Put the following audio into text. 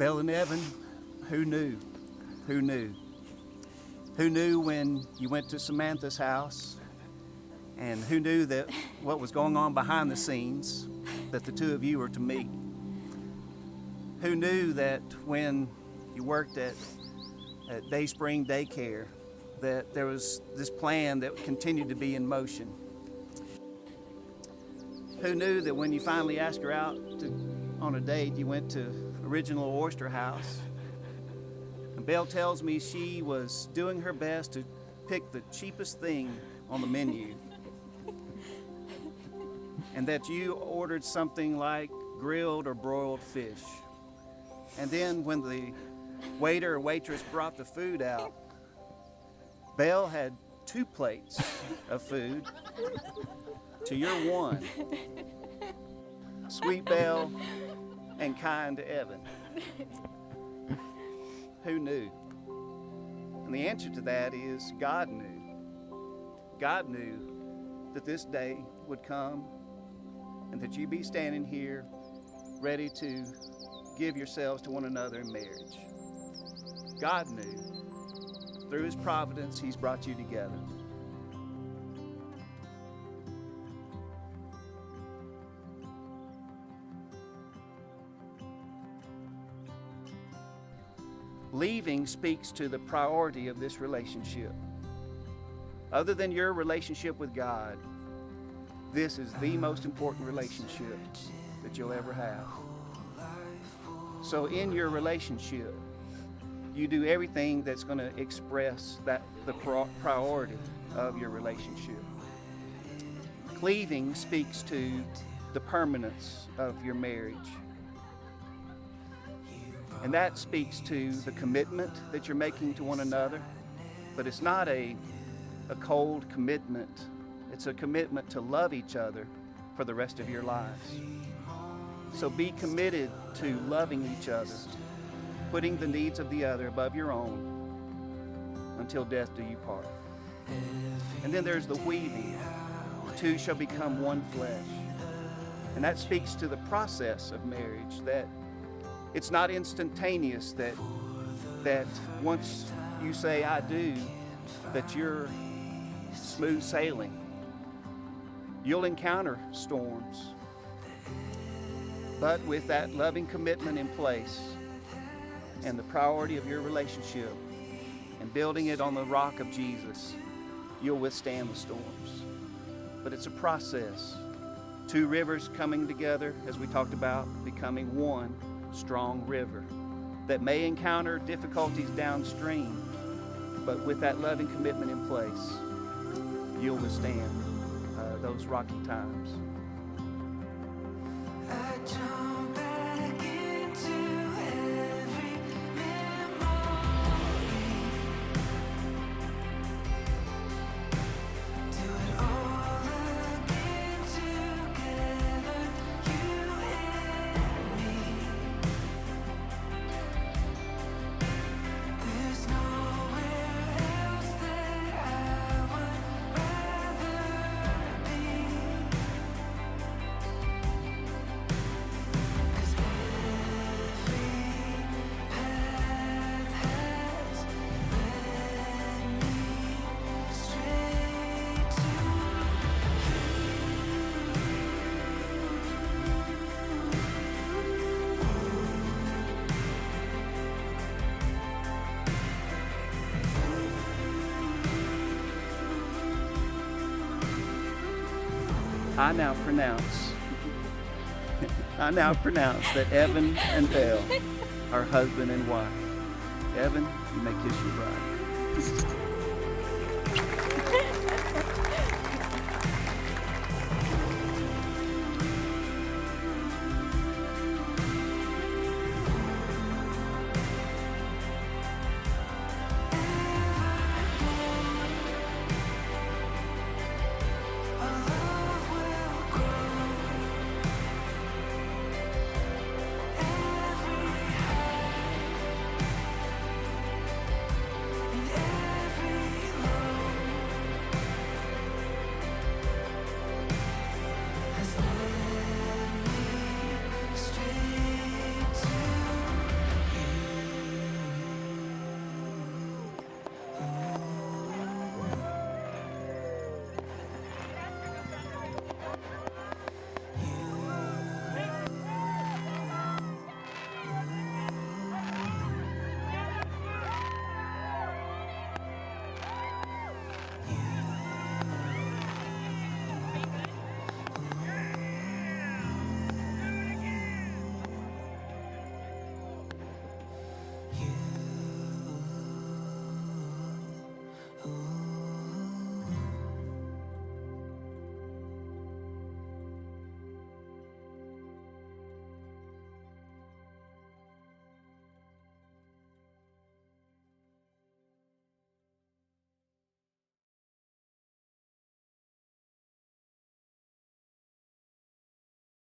Belle and Evan, who knew? Who knew? Who knew when you went to Samantha's house? And who knew that what was going on behind the scenes, that the two of you were to meet? Who knew that when you worked at Dayspring Daycare, that there was this plan that continued to be in motion? Who knew that when you finally asked her out on a date, you went to Original Oyster House? And Belle tells me she was doing her best to pick the cheapest thing on the menu. And that you ordered something like grilled or broiled fish. And then when the waiter or waitress brought the food out, Belle had 2 plates of food to your 1. Sweet Belle and kind Evan. Who knew? And the answer to that is God knew. God knew that this day would come and that you'd be standing here ready to give yourselves to one another in marriage. God knew. Through His providence, He's brought you together. Leaving speaks to the priority of this relationship. Other than your relationship with God, this is the most important relationship that you'll ever have. So in your relationship, you do everything that's going to express the priority of your relationship. Cleaving speaks to the permanence of your marriage. And that speaks to the commitment that you're making to one another. But it's not a cold commitment. It's a commitment to love each other for the rest of your lives. So be committed to loving each other, putting the needs of the other above your own until death do you part. And then there's the weaving. The two shall become one flesh. And that speaks to the process of marriage, that it's not instantaneous, that once you say I do, that you're smooth sailing. You'll encounter storms. But with that loving commitment in place and the priority of your relationship and building it on the rock of Jesus, you'll withstand the storms. But it's a process. 2 rivers coming together, as we talked about, becoming one strong river that may encounter difficulties downstream, but with that loving commitment in place, you'll withstand those rocky times. I jump back into every memory. Do it all again together, you and me. There's nowhere else that I would rather be. 'Cause every path has led me straight to I now pronounce that Evan and Belle are husband and wife. Evan, you may kiss your bride.